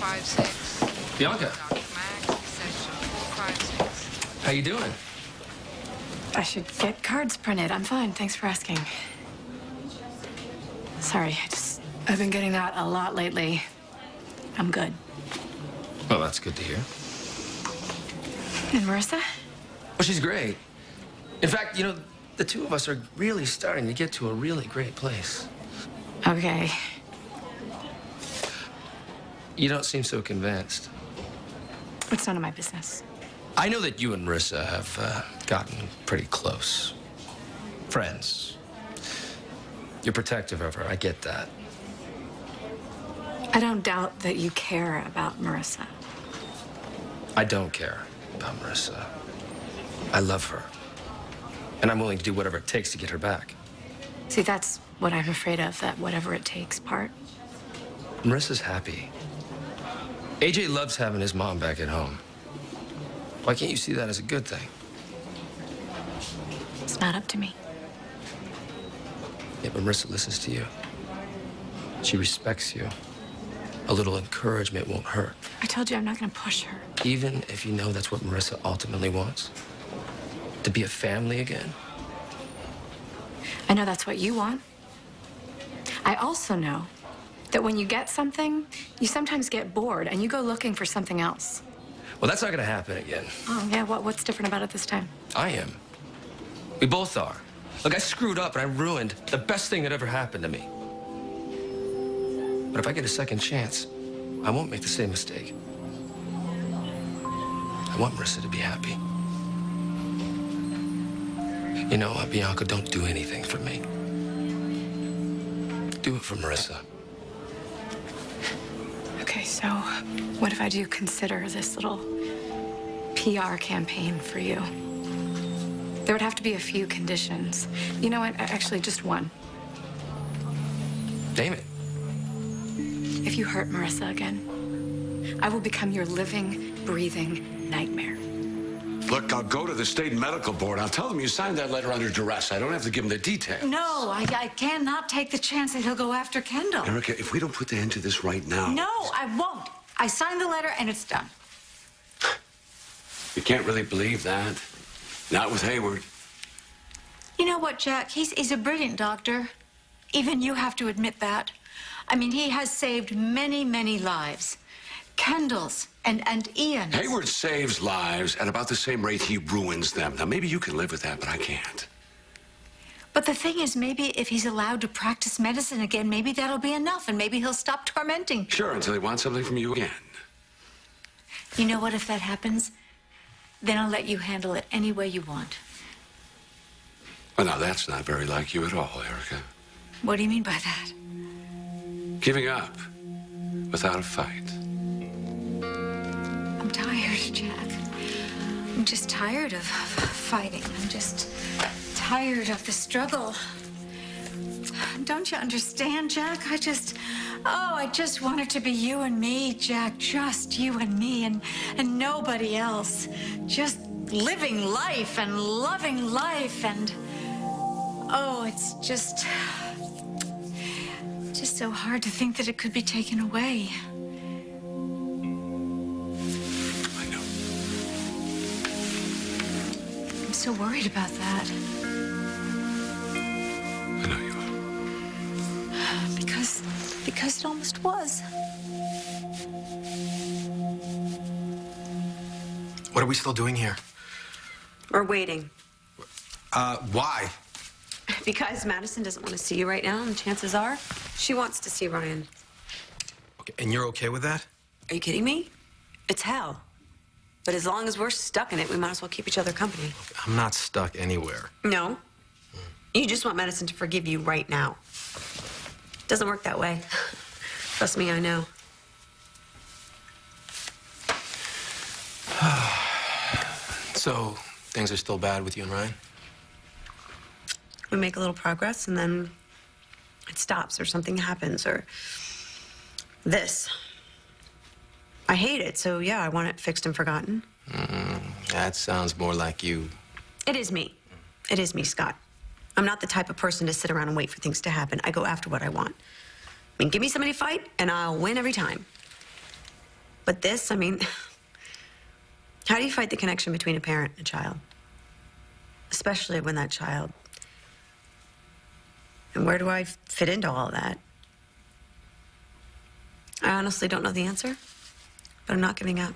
456. Bianca. Dr. Max, session 456. How you doing? I should get cards printed. I'm fine. Thanks for asking. Sorry, I've been getting that a lot lately. I'm good. Well, that's good to hear. And Marissa? Well, she's great. In fact, you know, the two of us are really starting to get to a really great place. Okay. You don't seem so convinced. It's none of my business. I know that you and Marissa have gotten pretty close. Friends. You're protective of her. I get that. I don't doubt that you care about Marissa. I don't care about Marissa. I love her. And I'm willing to do whatever it takes to get her back. See, that's what I'm afraid of, that whatever it takes part. Marissa's happy. AJ loves having his mom back at home. Why can't you see that as a good thing? It's not up to me. Yeah, but Marissa listens to you. She respects you. A little encouragement won't hurt. I told you I'm not going to push her. Even if you know that's what Marissa ultimately wants. To be a family again. I know that's what you want. I also know that when you get something, you sometimes get bored and you go looking for something else. Well, that's not going to happen again. Oh, yeah? What's different about it this time? I am. We both are. Look, I screwed up and I ruined the best thing that ever happened to me. But if I get a second chance, I won't make the same mistake. I want Marissa to be happy. You know what, Bianca, don't do anything for me. Do it for Marissa. Okay, so what if I do consider this little PR campaign for you? There would have to be a few conditions. You know what? Actually, just one. Name it. If you hurt Marissa again, I will become your living, breathing nightmare. Look, I'll go to the state medical board. I'll tell them you signed that letter under duress. I don't have to give them the details. No, I cannot take the chance that he'll go after Kendall. Erica, if we don't put the end to this right now... No, I won't. I signed the letter and it's done. You can't really believe that. Not with Hayward. You know what, Jack? He's a brilliant doctor. Even you have to admit that. I mean, he has saved many, many lives. Kendall's and Ian's. Hayward saves lives at about the same rate he ruins them. Now, maybe you can live with that, but I can't. But the thing is, maybe if he's allowed to practice medicine again, maybe that'll be enough, and maybe he'll stop tormenting. Sure, until he wants something from you again. You know what? If that happens, then I'll let you handle it any way you want. Well, now, that's not very like you at all, Erica. What do you mean by that? Giving up without a fight. I'm tired, Jack. I'm just tired of fighting. I'm just tired of the struggle. Don't you understand, Jack? I just want it to be you and me, Jack. Just you and me and nobody else. Just living life and loving life and... Oh, it's just so hard to think that it could be taken away. I know. I'm so worried about that. I know you are. Because it almost was. What are we still doing here? We're waiting. Why? Because Madison doesn't want to see you right now, and chances are she wants to see Ryan. Okay, and you're okay with that? Are you kidding me? It's hell. But as long as we're stuck in it, we might as well keep each other company. I'm not stuck anywhere. No. You just want Madison to forgive you right now. Doesn't work that way. Trust me, I know. So, things are still bad with you and Ryan? We make a little progress, and then it stops, or something happens, or this. I hate it, so yeah, I want it fixed and forgotten. That sounds more like you. It is me. It is me, Scott. I'm not the type of person to sit around and wait for things to happen. I go after what I want. I mean, give me somebody to fight, and I'll win every time. But this, I mean, how do you fight the connection between a parent and a child? Especially when that child... And where do I fit into all of that? I honestly don't know the answer, but I'm not giving up.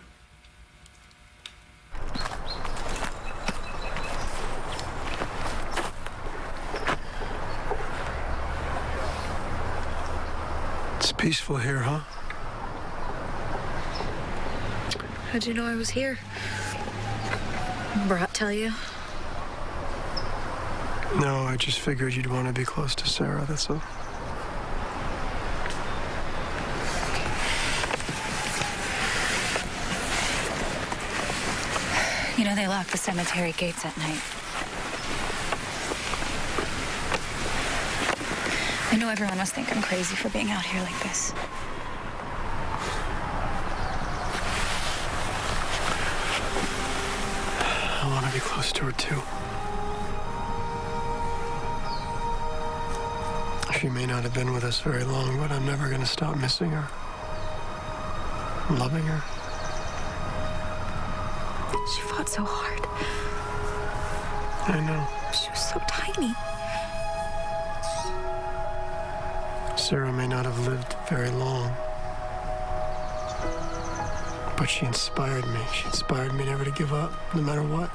It's peaceful here, huh? How'd you know I was here? Brat tell you? No, I just figured you'd want to be close to Sarah, that's all. You know, they lock the cemetery gates at night. I know everyone must think I'm crazy for being out here like this. I want to be close to her, too. She may not have been with us very long, but I'm never going to stop missing her. Loving her. She fought so hard. I know. She was so tiny. Sarah may not have lived very long, but she inspired me. She inspired me never to give up, no matter what.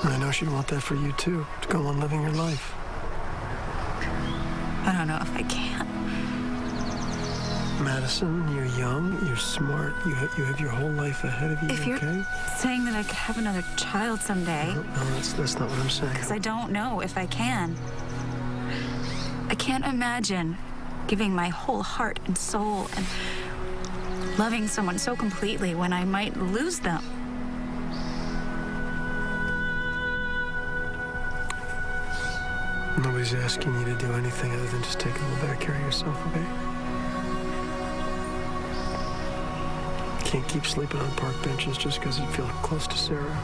And I know she'd want that for you, too, to go on living your life. I don't know if I can. Madison, you're young, you're smart, you have your whole life ahead of you, If you're okay? saying that I could have another child someday, No, that's not what I'm saying. because I don't know if I can. I can't imagine giving my whole heart and soul and loving someone so completely when I might lose them. Nobody's asking you to do anything other than just take a little better care of yourself, okay? Can't keep sleeping on park benches just because you feel close to Sarah.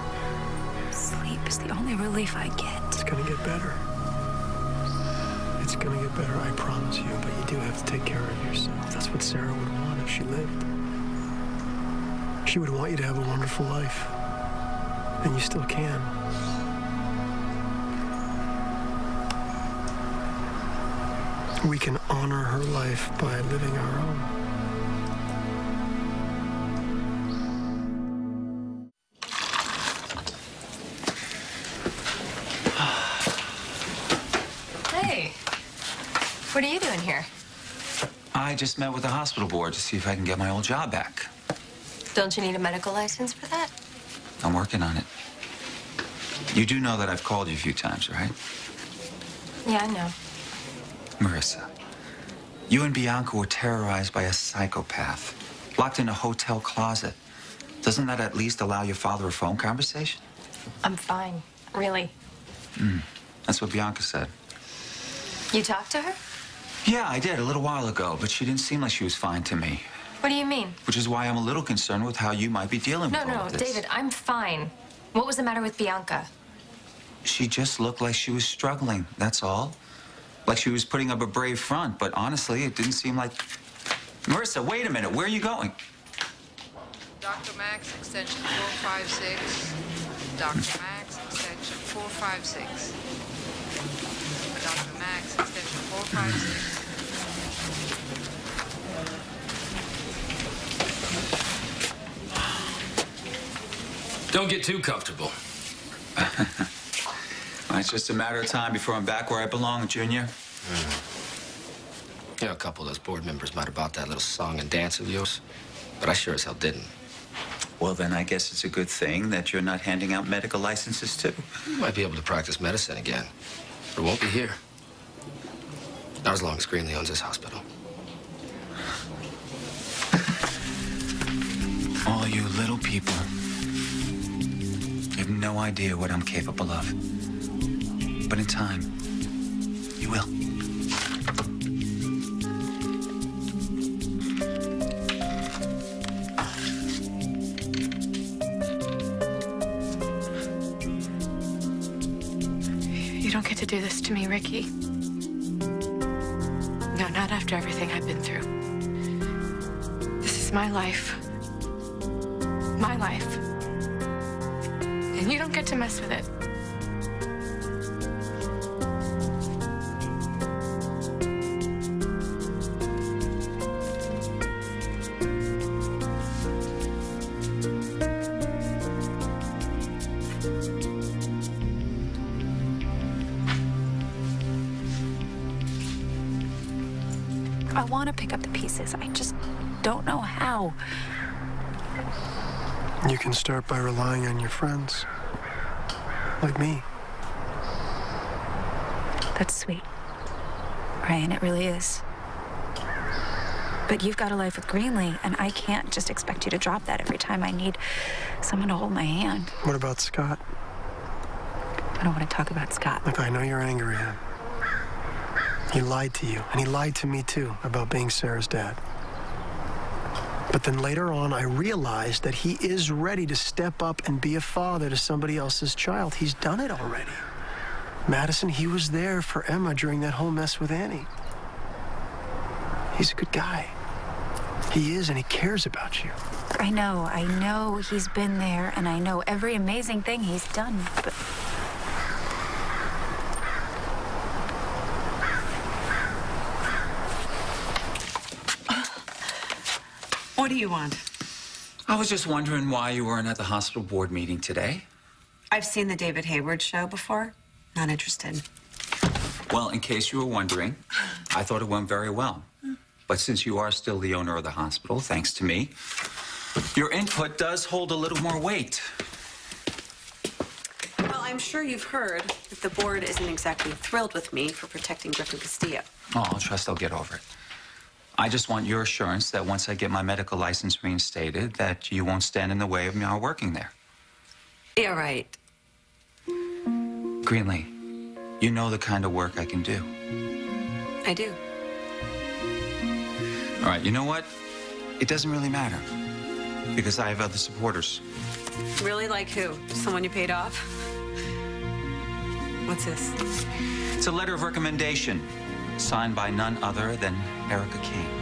Sleep is the only relief I get. It's gonna get better. It's gonna get better, I promise you, but you do have to take care of yourself. That's what Sarah would want if she lived. She would want you to have a wonderful life. And you still can. We can honor her life by living our own. Hey, what are you doing here? I just met with the hospital board to see if I can get my old job back. Don't you need a medical license for that? I'm working on it. You do know that I've called you a few times, right? Yeah, I know. Marissa, you and Bianca were terrorized by a psychopath, locked in a hotel closet. Doesn't that at least allow your father a phone conversation? I'm fine, really. That's what Bianca said. You talked to her? Yeah, I did a little while ago, but she didn't seem like she was fine to me. What do you mean? Which is why I'm a little concerned with how you might be dealing with all No, of this. David, I'm fine. What was the matter with Bianca? She just looked like she was struggling, that's all. Like she was putting up a brave front, but honestly, it didn't seem like... Marissa, wait a minute, where are you going? Dr. Max, extension 456. Dr. Max, extension 456. Dr. Max, extension 456. Don't get too comfortable. It's just a matter of time before I'm back where I belong, Junior. You know, a couple of those board members might have bought that little song and dance of yours, but I sure as hell didn't. Well, then I guess it's a good thing that you're not handing out medical licenses, too. You might be able to practice medicine again, but it won't be here. Not as long as Greenlee owns this hospital. All you little people. You have no idea what I'm capable of. But in time, you will. You don't get to do this to me, Ricky. No, not after everything I've been through. is my life. My life. And you don't get to mess with it. I want to pick up the pieces. I just don't know how. You can start by relying on your friends. Like me. That's sweet. Ryan, it really is. But you've got a life with Greenlee, and I can't just expect you to drop that every time I need someone to hold my hand. What about Scott? I don't want to talk about Scott. Look, I know you're angry at him. He lied to you, and he lied to me too about being Sarah's dad. But then later on, I realized that he is ready to step up and be a father to somebody else's child. He's done it already. Madison, he was there for Emma during that whole mess with Annie. He's a good guy. He is, and he cares about you. I know he's been there, and I know every amazing thing he's done, but... What do you want? I was just wondering why you weren't at the hospital board meeting today. I've seen the David Hayward show before. Not interested. Well, in case you were wondering, I thought it went very well. But since you are still the owner of the hospital, thanks to me, your input does hold a little more weight. Well, I'm sure you've heard that the board isn't exactly thrilled with me for protecting Griffin Castillo. Oh, I'll trust I'll get over it. I just want your assurance that once I get my medical license reinstated, that you won't stand in the way of me working there. Yeah, right. Greenlee, you know the kind of work I can do. I do. All right, you know what? It doesn't really matter, because I have other supporters. Really? Like who? Someone you paid off? What's this? It's a letter of recommendation, signed by none other than Erica Kane.